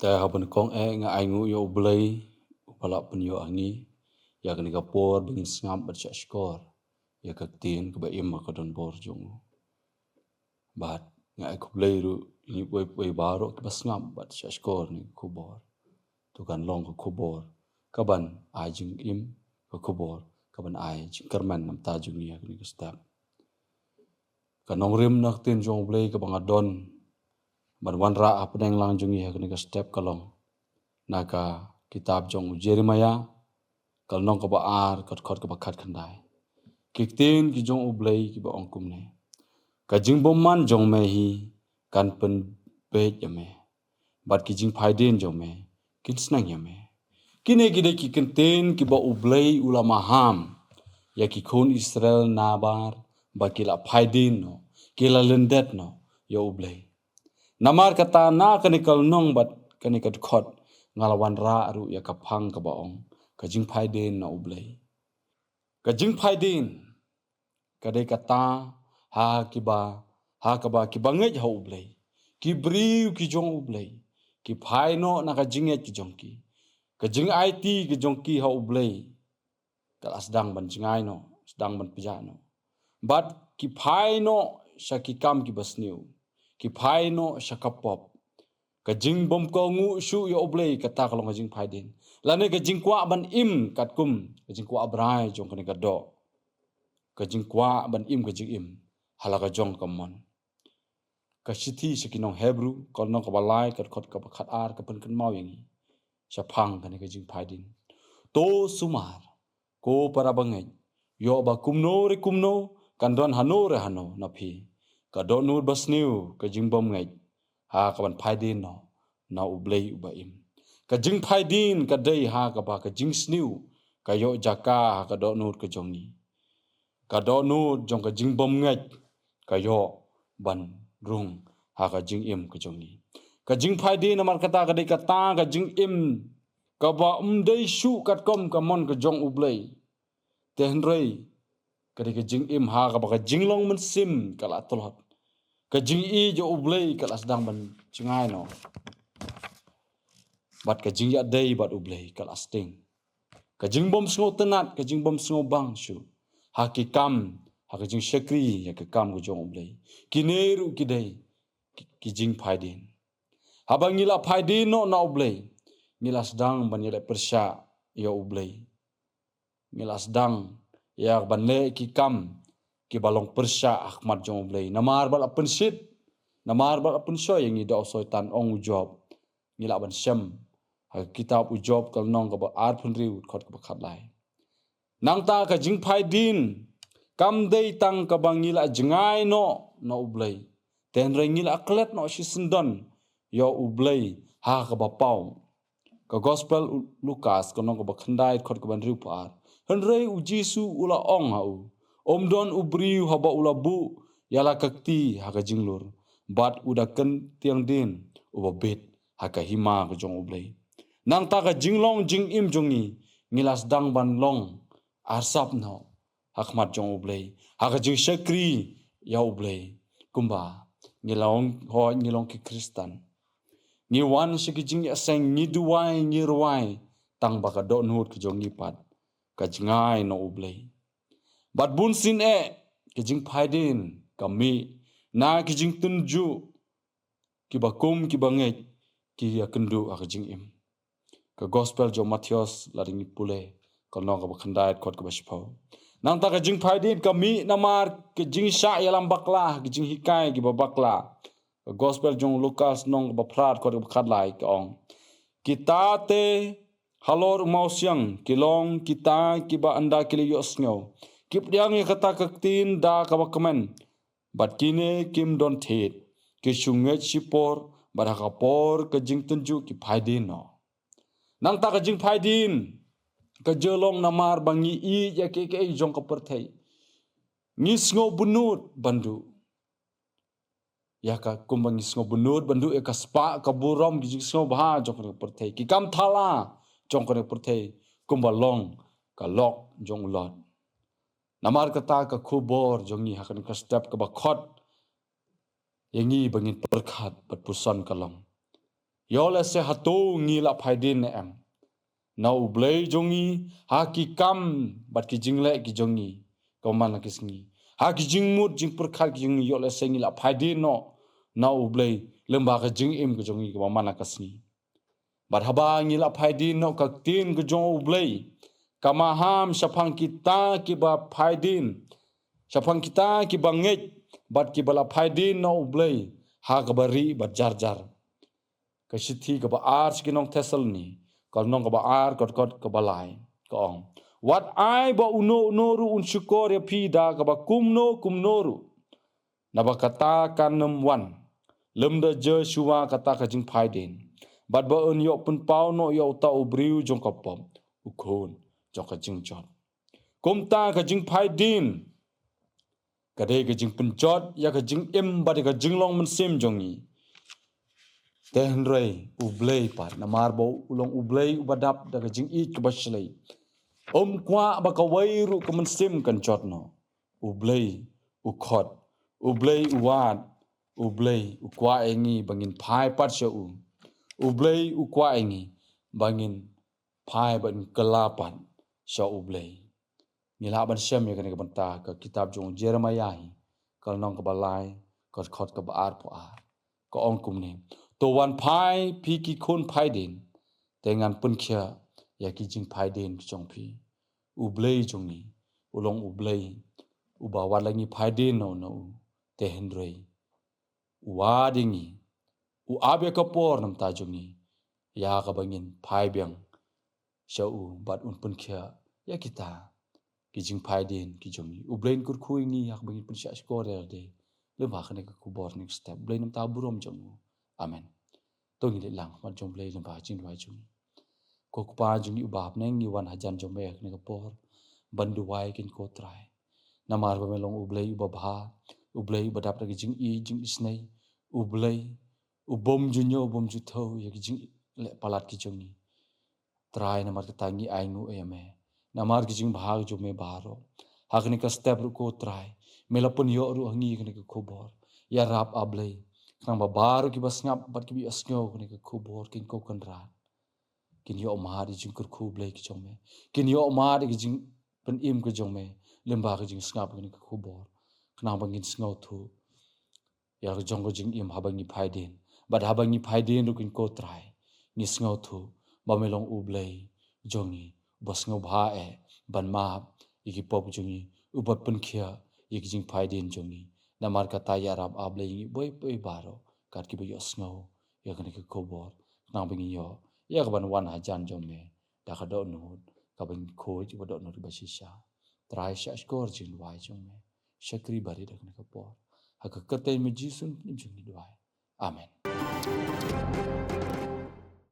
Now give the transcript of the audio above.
Ta haban kong nga aingu yo blay pala penyo angi ya kani kapor bingin sngam bat skor ya kaktin ka ba im ka don bor jong bat nga ai kublay ru ni boy baro ka ba sngam bat skor ni kubor tu kan long ka kubor kaban ai jing im ka kubor kaban ai jing kerman nam ta jung ya kani ka step kanong rim nak tin jong blay ka bang adon ban wan ra apneng lang jung ya kani ka step kalong naka kitab jong Jeremiah kalnong ka ba ar kat khot ka ba khat khandai kiktin ki jong ublay ki ba ongkum ne ka jing bom man jong me hi kan pen be yame bat ki jing phaiden jong me kin snang yame kine gide ki kenten ki ba ublay ulama ham ya ki khon Israel nabar ba ki la phaiden no ki la lendet no ya ublay namar kata na kanikal nong bat kanikat khot ngalawan ra ru ya kaphang ka ba ong ka jing phaiden na ublay ka jing phaiden kadai kata ha kaba ki banget ha ublay ki briu ki jong ublay ki phaino na ka jinget ki jong ki ka jing IT ki jong ki ha ublay ka asdang ban jingai no sedang ban pijano bat ki phaino sha ki kam ki basniu ki phaino sha kapop ka jing bom ko ngu shu ya ublay kata kalong ka jing phaiden lane ka jing kwa ban im kat kum ka jing kwa abrai jong kani ka do ka jing kwa ban im ka jing im halaka jong kamon ka sithi sikinong Hebrew kol nong ka balai kat khot ka khat ar ka pen kan mau yangi sha phang kani ka jing phaidin to sumar ko para bangai yo ba kumno kan don hano re hano na phi ka do nur basniu ka jing bom ngai ha ka ban phaidin no na ublay uba im ka jing phaidin ka dei ha ka ba ka jing sniu ka yo jaka ka do nur ka jong ni ka do nur jong ka jing bom ngai ka yo ban rung ha ka jing im ka jong ni ka jing phaidin amar kata ka dei kata ka jing im ka ba dei shu kat kom ka mon ka jong ublay ten rei ka dei ka jing im ha ka ba ka jing long men sim ka la tolot ka jing i jo ublay ka la sedang ban jingai no bat ka jing ya dei bat ublay ka la sting ka jing bom sngo tenat ka jing bom sngo bang shu ha ki kam ha ka jing shakri ya ka kam ka jong ublay kineru ki dei ki jing phaidin habang ngila phaidin no na ublay ngila sedang ban yele persya ya ublay ngila sedang ya ban le ki kam ki balong persya ahmad jong ublay namar bal apen sit namar bal apen shoy yang ida soitan ong ujob ngila ban syam ha kitab ujob kal nong ka ba ar phun riu khot ka ba khat lai nang ta ka jing phaidin kam dei tang ka bangila jingai no na ublay ten rei ngila aklet no si sendon yo ublay ha ka ba pau ka gospel Lukas ka nong ka ba khandai khot ka ban riu par han rei u Jesu ula ong ha u omdon ubriu ha ba ula bu yala kakti ha ka jinglur bat udakan tiang din uba bet ha ka hima ka jong ublay nang ta ka jinglong jing im jongi ngilas dang ban long arsap no hakmat jong ublay ha ka jing shakri ya ublay kumba ngilong ho ngilong ki Kristan ngi wan shiki jing ya seng ngi duwai ngi ruwai tang ba ka do nut ki jong ngi pat ka jingai no ublay bat bun sin ki jing phaidin kami na ki jing tunju ki ba kum ki ba ngej ki ya kendu ha ka jing im ka gospel jo Matthias laring pule kal nong ka ba khandai khot ka ba shpau nang ta ka jing phaidin kami namar ki jing sha yalam bakla ki jing hikai ki ba bakla ka gospel jong Lukas nong ba phrat khot ka ba khat lai ka ong kita te halor mausyang kilong kita ki ba anda kili yosngo kip diang ya kata kaktin da ka ba kemen bat kine kim don thet ki shunget sipor baraka por ka jing tunju ki phaidin no nang ta ka jing phaidin ka jelong namar bangi i ya ke jong ka perthei ngi sngo bunut bandu ya ka kumbangi sngo bunut bandu ya ka spa ka burom gi jing sngo bha jong ka perthei ki kam thala jong ka perthei kumba long ka lok jong lot namar kata ka khubor jongi hakan ka step ka ba khot yangi bangin perkhat pat puson kalong Yola se hato ngila phaidin em. Na ublay jongi ha ki kam bat ki jingle ki jongi koman kisngi. Ha ki jingmut jing perkhal ki jongi yola se ngila phaidin no na ublay lemba ka jing im ki jongi koman kasngi. Bat haba ngila phaidin no ka tin ki jong ublay kamaham syapang kita ki ba phaidin syapang kita ki banget bat ki bala phaidin no ublay ha ka bari bat jar jar. Kasithi ka ba ars ki nong tesel ni kal nong ka ba ar kot ka balai ka ong wat ai ba uno ru un syukur ya pida ka ba kumno ru na ba kata kanem wan lem da je shua kata ka jing phaidin bat ba un yo pun pau no yo ta ubriu jong ka pom ukhon jong ka jing jot kum ta ka jing phaidin ka de ka jing pun jot ya ka jing im ba de ka jing long men sim jong ni Tenrei ublay par na marbo ulong ublay ubadap daga jing I kebaslay. Kwa baka wairu kemensim kan jotno. Ublay ukhot. Ublay uwad. Ublay ukwa engi bangin pai pat sya u. Ublay ukwa engi bangin pai ban kelapan sya ublay. Ngilaban syam ya kani kabanta ka kitab jong Jeremiah hi. Kal nong kabalay kot khot ka baar po ar. Ka ong kumni. To wan pai pi ki kun pai din dengan punkia ya ki jing pai din ki jong pi ublay jong ni ulong ublay ubawa langi pai din no te hendrei wadingi u abe ka por nam ta jong ni ya ka bangin pai biang shau bat un punkia ya kita ki jing pai din ki jong ni ublain kur khui ni ya bangin pun sya skor de le ba khane ka kubor next step blain nam ta burom jong amen. Tôi nghĩ lang wan jong play lemba jing wai jung ko pa jung yu bab neng ni wan hajan jong mek ne por bandu wai kin ko trai namar ba melong ublay u babha ublay u badap da jing I jing isnai ublay ubom junyo ubom ju tho ya jing le palat ki jong ni trai namar ka tangi ai ngu eme namar ki jing bhag jo me baro hakni ka step ru ko trai melapun yo ru hangi kni ka khobor ya rap ablay Nang babaru ki basngap bat ki bi asngo ni ka kubor kin ko kan rat kin yo ma di jing kur khu blai ki chome kin yo ma di jing pen im ki jome lemba ki jing snap ni ka kubor kna bangin sngo thu ya ka jong ko jing im habangi phaidin bat habangi phaidin ru kin ko trai ni sngo thu ba melong u blai jongi basngo bha e ban ma iki pop jongi ubat pen khia iki jing phaidin jongi namar kata ya rab ablay boy baro kat ki yo snow ya kan ki kobor nang bingi yo ya ka ban wan hajan jome da ka do nut ka ban khoj ba do nut ba shisha trai sha skor jin wai jome shakri bari da kan ka por ha ka kate mi jisun jing ni wai amen